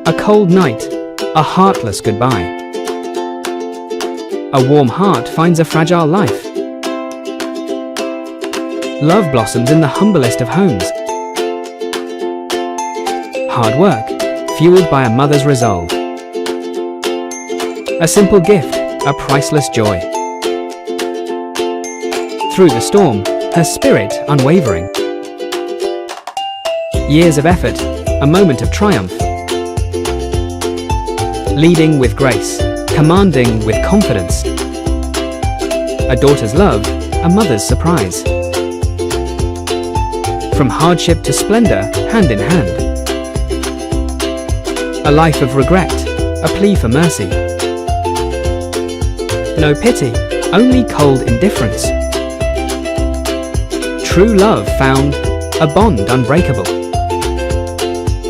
A cold night, a heartless goodbye. A warm heart finds a fragile life. Love blossoms in the humblest of homes. Hard work, fueled by a mother's resolve. A simple gift, a priceless joy. Through the storm, her spirit unwavering. Years of effort, a moment of triumph. Leading with grace, commanding with confidence. A daughter's love, a mother's surprise. From hardship to splendor, hand in hand. A life of regret, a plea for mercy. No pity, only cold indifference. True love found, a bond unbreakable.